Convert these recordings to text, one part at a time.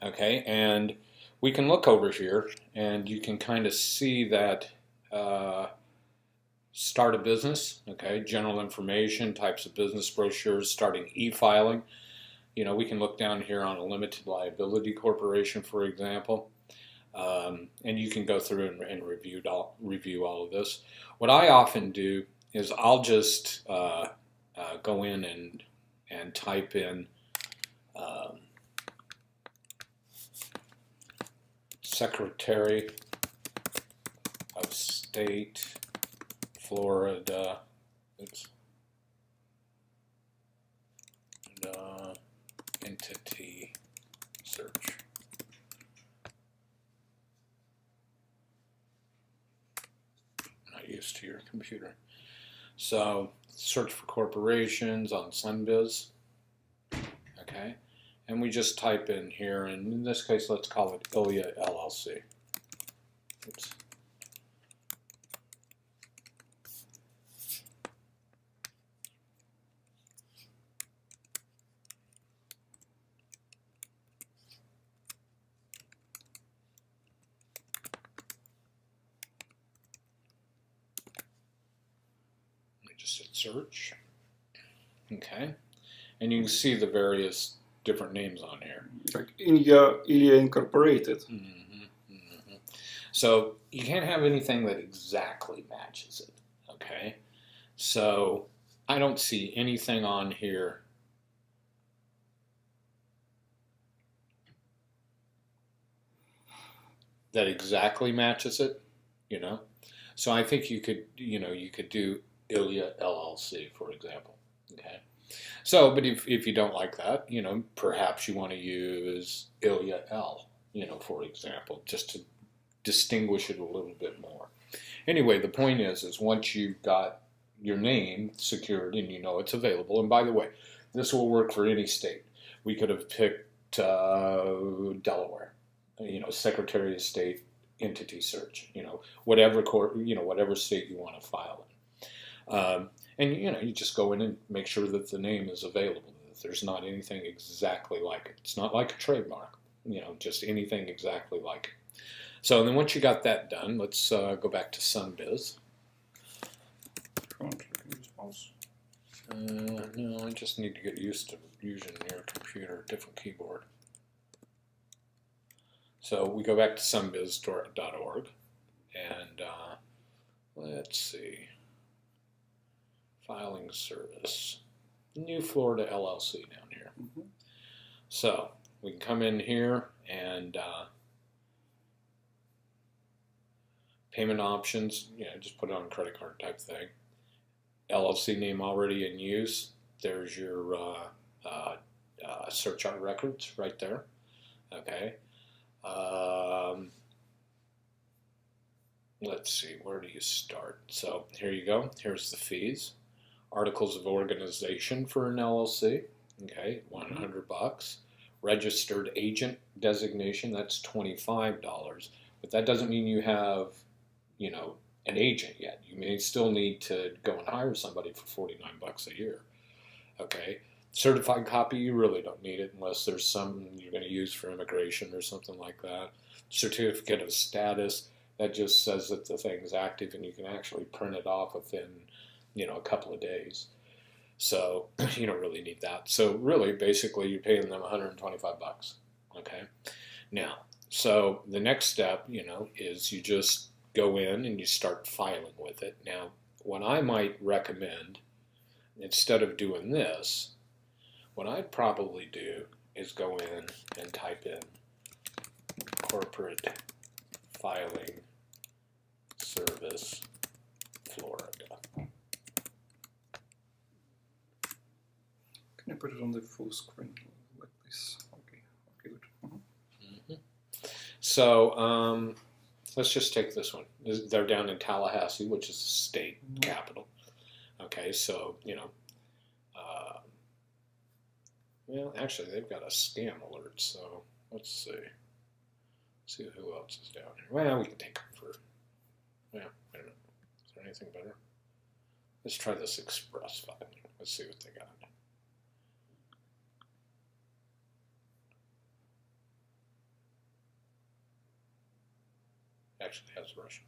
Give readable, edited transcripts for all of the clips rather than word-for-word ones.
Okay, and we can look over here and you can kind of see that start a business, okay, general information, types of business brochures, starting e-filing. We can look down here on a limited liability corporation, for example, and you can go through and review all of this. What I often do is I'll just go in and type in um, Secretary of State, Florida. Oops. Entity search. Not used to your computer. So search for corporations on Sunbiz. Okay. And we just type in here, and in this case, let's call it Ilya LLC. Oops. Just hit search. Okay. And you can see the various different names on here. Like Ilya Incorporated. So you can't have anything that exactly matches it. Okay. So I don't see anything on here that exactly matches it, So I think you could do Ilya LLC, for example. Okay. So, but if you don't like that, perhaps you want to use Ilya L, for example, just to distinguish it a little bit more. Anyway, the point is once you've got your name secured and it's available, and by the way, this will work for any state. We could have picked Delaware, Secretary of State entity search, whatever whatever state you want to file in. And you just go in and make sure that the name is available, that there's not anything exactly like it. It's not like a trademark, just anything exactly like it. So then once you got that done, let's go back to Sunbiz. No, I just need to get used to using your computer, different keyboard. So we go back to sunbiz.org and let's see. Filing service. New Florida LLC down here. So we can come in here and payment options, just put it on a credit card type thing. LLC name already in use. There's your search on records right there. Okay. Let's see, where do you start? So here you go. Here's the fees. Articles of organization for an LLC. Okay, $100. Registered agent designation, that's $25. But that doesn't mean you have, an agent yet. You may still need to go and hire somebody for $49 a year. Okay. Certified copy, you really don't need it unless there's some you're going to use for immigration or something like that. Certificate of status, that just says that the thing's active and you can actually print it off within, a couple of days. So you don't really need that. So really, basically, you're paying them $125. Okay. Now, so the next step, is you just go in and you start filing with it. Now, what I might recommend, instead of doing this, what I'd probably do is go in and type in corporate filing service Florida. Can I put it on the full screen like this? Okay, good. So let's just take this one. They're down in Tallahassee, which is the state capital. Okay, so, well, actually, they've got a scam alert, so let's see. See who else is down here. Well, we can take them for, I don't know. Is there anything better? Let's try this express filing. Let's see what they got. Actually has Russian.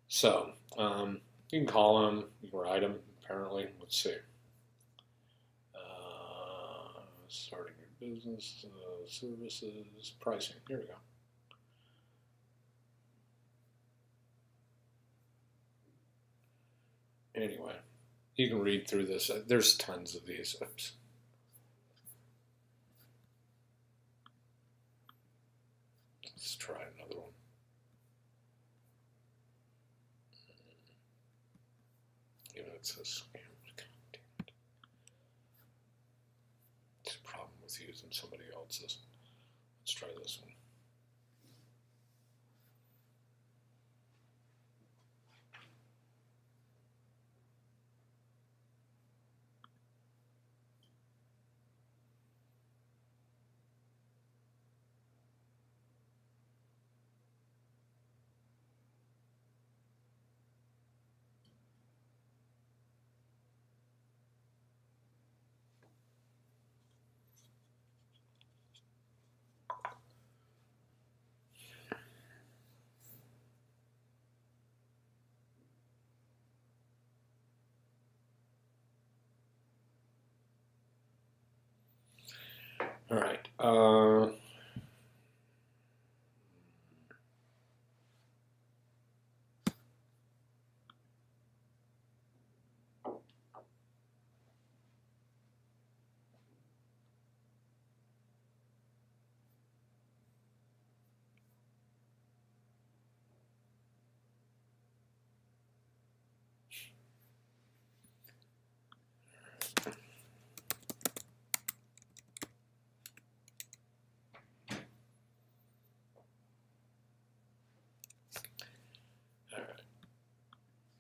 So, you can call them, you can write them, apparently. Let's see. Starting your business, services, pricing. Here we go. Anyway, you can read through this. There's tons of these. Oops. Let's try another one. Even it says scam. It's a problem with using somebody else's. Let's try this one. All right.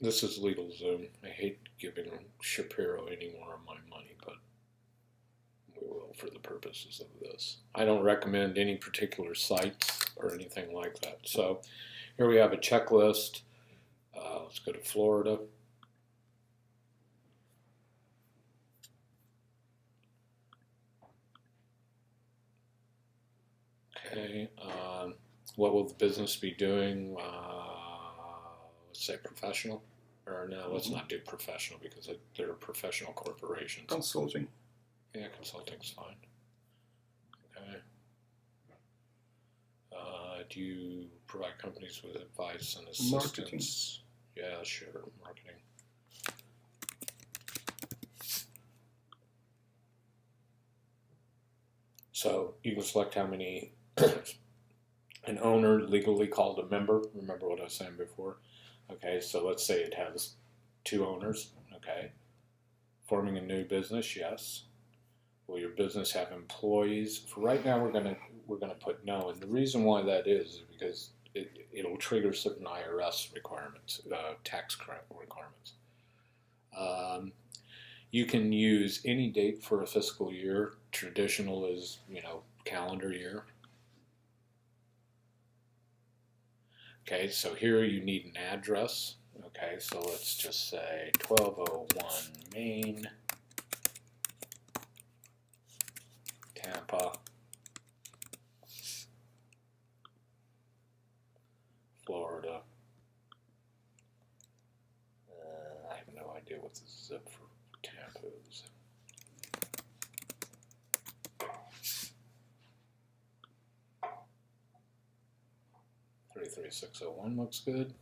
This is LegalZoom. I hate giving Shapiro any more of my money, but we will for the purposes of this. I don't recommend any particular sites or anything like that. So here we have a checklist. Let's go to Florida. Okay. What will the business be doing? Let's say professional. Or no, let's not do professional because they're professional corporations. Consulting. Yeah, consulting's fine. Okay. Do you provide companies with advice and assistance? Marketing. Yeah, sure, marketing. So you can select how many, an owner legally called a member. Remember what I was saying before? Okay, so let's say it has 2 owners, okay. Forming a new business, yes. Will your business have employees? For right now, we're gonna put no, and the reason why that is because it'll trigger certain IRS requirements, tax requirements. You can use any date for a fiscal year. Traditional is, calendar year. Okay, so here you need an address. Okay, so let's just say 1201 Main, Tampa, Florida. I have no idea what the zip for Tampa is. .33601 looks good.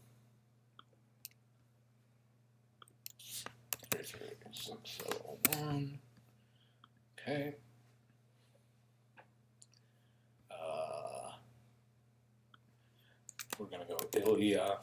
33601. Okay. We're gonna go Ilya.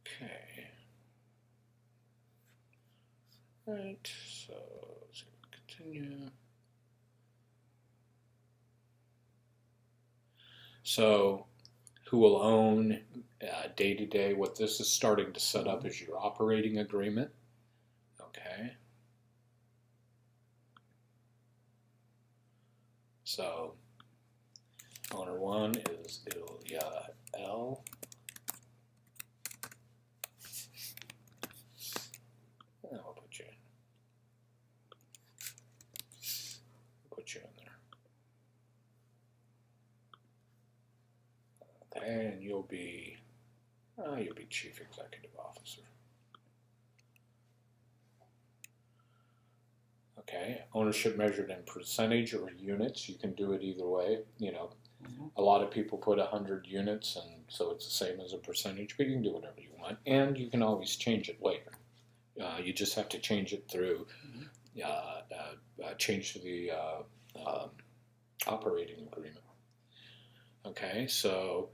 Okay. Right, so let's continue. So who will own day-to-day. What this is starting to set up is your operating agreement. Okay. So owner 1 is Ilya L. And I'll put you in. Put you in there. Okay, and you'll be chief executive officer. Okay, ownership measured in percentage or units. You can do it either way. You know, a lot of people put 100 units, and so it's the same as a percentage, but you can do whatever you want, and you can always change it later. You just have to change it through, change to the operating agreement. Okay, so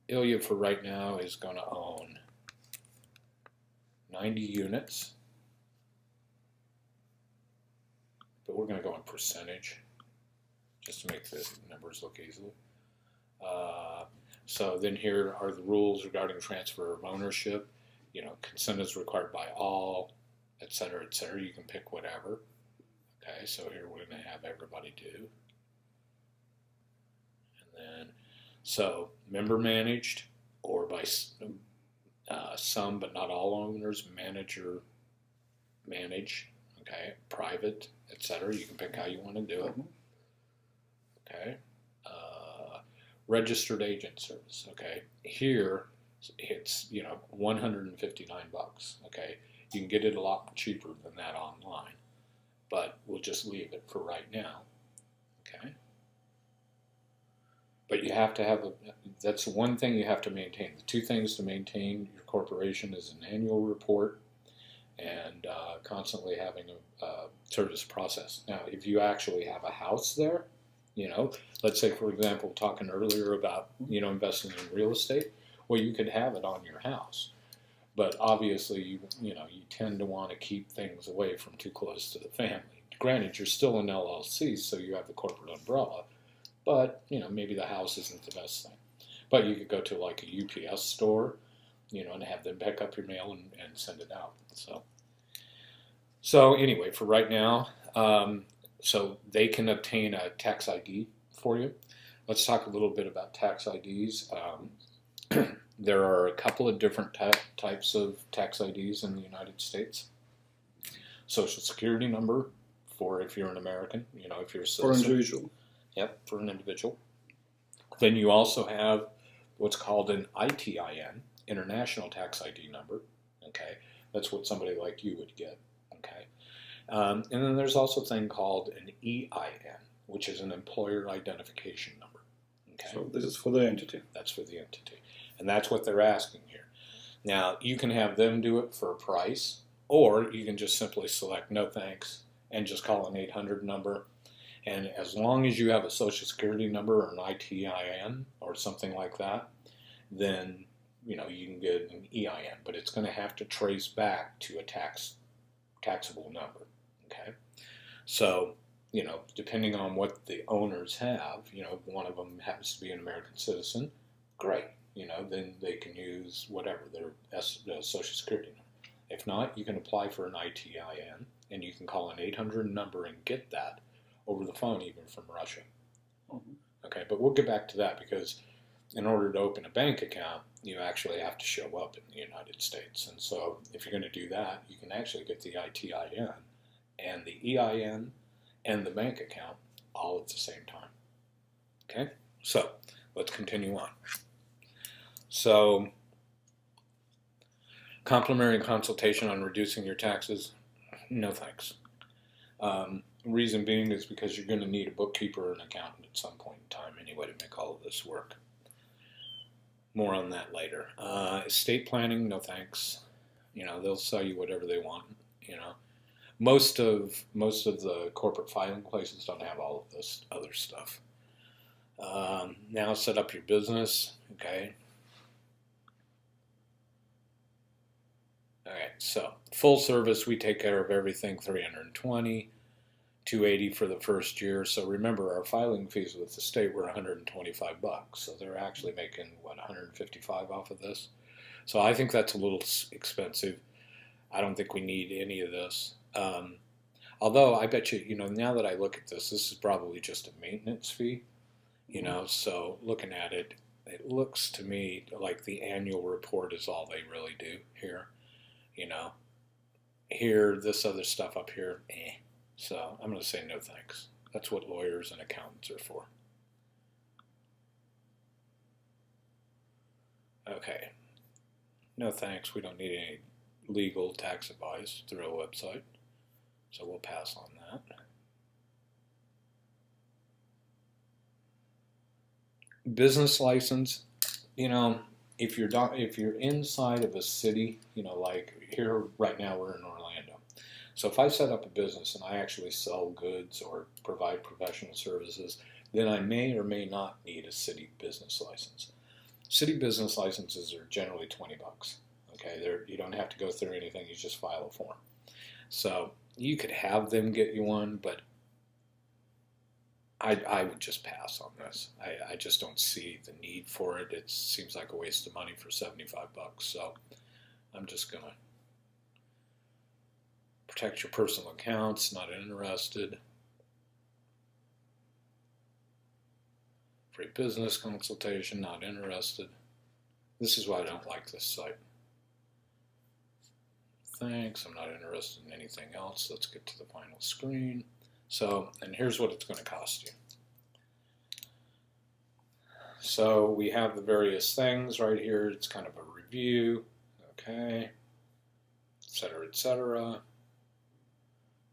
Ilya for right now is going to own 90 units. But we're going to go in percentage just to make the numbers look easy. So then here are the rules regarding transfer of ownership. You know, consent is required by all, etc., etc. You can pick whatever. Okay, so here we're going to have everybody do. And then, so member managed, or by some but not all owners, manager manage. Okay, private, etc. You can pick how you want to do it. Okay, registered agent service. Okay, here it's $159. Okay, you can get it a lot cheaper than that online, but we'll just leave it for right now. Okay, but you have to have that's one thing you have to maintain. The two things to maintain your corporation is an annual report and constantly having a service process. Now, if you actually have a house there, let's say, for example, talking earlier about, investing in real estate, well, you could have it on your house. But obviously, you tend to want to keep things away from too close to the family. Granted, you're still an LLC, so you have the corporate umbrella, but, maybe the house isn't the best thing. But you could go to like a UPS store, and have them pick up your mail and send it out. So anyway, for right now, so they can obtain a tax ID for you. Let's talk a little bit about tax IDs. There are a couple of different types of tax IDs in the United States. Social Security number for if you're an American, if you're a citizen. For an individual. Yep, for an individual. Then you also have what's called an ITIN, International Tax ID number. Okay, that's what somebody like you would get. Okay, and then there's also a thing called an EIN, which is an Employer Identification Number. Okay, so this is for the entity. That's for the entity, and that's what they're asking here. Now you can have them do it for a price, or you can just simply select no thanks and just call an 800 number. And as long as you have a Social Security number or an ITIN or something like that, then you can get an EIN, but it's going to have to trace back to a taxable number. Okay, so depending on what the owners have, if one of them happens to be an American citizen, great. Then they can use whatever their Social Security number. If not, you can apply for an ITIN, and you can call an 800 number and get that over the phone, even from Russia. Mm-hmm. Okay, but we'll get back to that because in order to open a bank account, you actually have to show up in the United States. And so if you're going to do that, you can actually get the ITIN and the EIN and the bank account all at the same time. Okay, so let's continue on. So, complimentary consultation on reducing your taxes, no thanks. Reason being is because you're going to need a bookkeeper or an accountant at some point in time anyway to make all of this work. More on that later. Estate planning, no thanks. They'll sell you whatever they want. Most of the corporate filing places don't have all of this other stuff. Now set up your business. Okay. All right. So full service, we take care of everything. 320. $280 for the first year. So remember, our filing fees with the state were $125. So they're actually making what, $155 off of this. So I think that's a little expensive. I don't think we need any of this. Although I bet you, now that I look at this is probably just a maintenance fee. So looking at it, it looks to me like the annual report is all they really do here. Here, this other stuff up here, So I'm going to say no thanks. That's what lawyers and accountants are for. Okay. No thanks. We don't need any legal tax advice through a website. So we'll pass on that. Business license, if you're inside of a city, like here right now we're in Orlando. So if I set up a business and I actually sell goods or provide professional services, then I may or may not need a city business license. City business licenses are generally $20. Okay, you don't have to go through anything, you just file a form. So you could have them get you one, but I would just pass on this. I just don't see the need for it. It seems like a waste of money for $75. So I'm just going to protect your personal accounts, not interested. Free business consultation, not interested. This is why I don't like this site. Thanks, I'm not interested in anything else. Let's get to the final screen. So, and here's what it's going to cost you. So we have the various things right here. It's kind of a review, okay, etc., etc.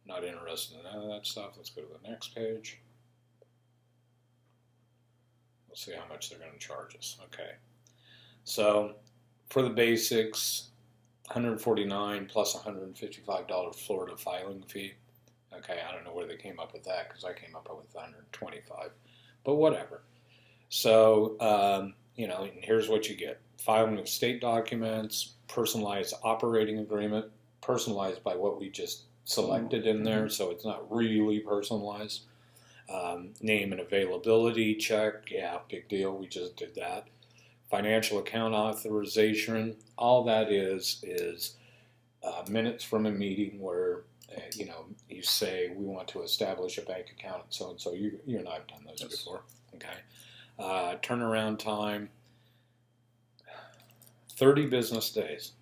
Not interested in none of that stuff. Let's go to the next page. Let's see how much they're going to charge us. Okay, so for the basics, $149 plus $155 Florida filing fee. Okay, I don't know where they came up with that because I came up with $125, but whatever. So, and here's what you get. Filing of state documents, personalized operating agreement, personalized by what we just selected in there, so it's not really personalized. Name and availability check, yeah, big deal, we just did that. Financial account authorization, all that is minutes from a meeting where you say we want to establish a bank account and so. You and I have done those before. Okay. Turnaround time, 30 business days.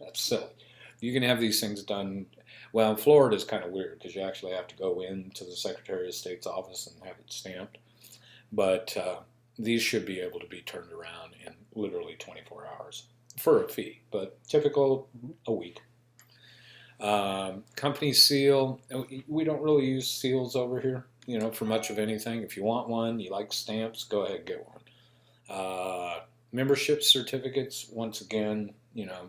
That's silly. You can have these things done. Well, in Florida is kind of weird because you actually have to go into the Secretary of State's office and have it stamped. But these should be able to be turned around in literally 24 hours for a fee, but typical a week. Company seal, we don't really use seals over here, for much of anything. If you want one, you like stamps, go ahead and get one. Membership certificates, once again,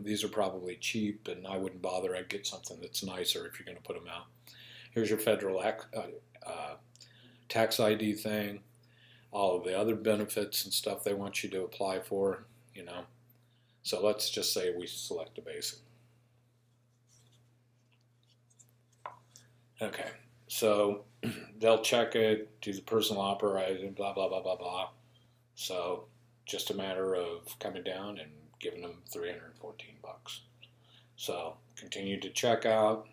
these are probably cheap and I wouldn't bother. I'd get something that's nicer if you're going to put them out. Here's your federal tax ID thing, all of the other benefits and stuff they want you to apply for, So let's just say we select a basic. Okay, so they'll check it, do the personal operating, blah, blah, blah, blah, blah. So just a matter of coming down and giving them $314. So continue to check out.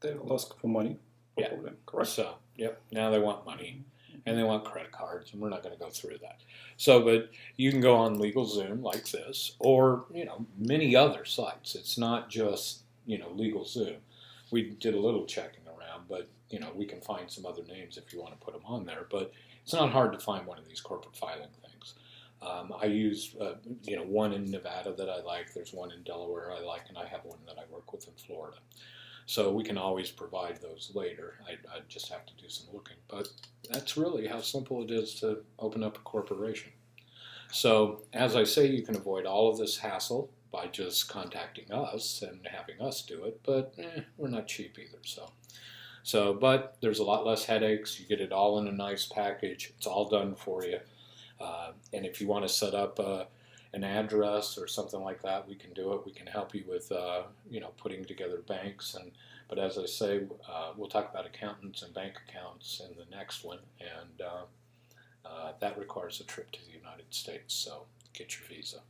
They'll ask for money. Yeah, correct. So, yep, now they want money. And they want credit cards, and we're not going to go through that. So, but you can go on LegalZoom like this, or, many other sites. It's not just, LegalZoom. We did a little checking around, but, we can find some other names if you want to put them on there. But it's not hard to find one of these corporate filing things. I use, one in Nevada that I like. There's one in Delaware I like, and I have one that I work with in Florida. So we can always provide those later. I just have to do some looking. But that's really how simple it is to open up a corporation. So as I say, you can avoid all of this hassle by just contacting us and having us do it. But we're not cheap either. But there's a lot less headaches. You get it all in a nice package. It's all done for you. And if you want to set up an address or something like that, we can do it. We can help you with, putting together banks and But as I say, we'll talk about accountants and bank accounts in the next one, and that requires a trip to the United States, so get your visa.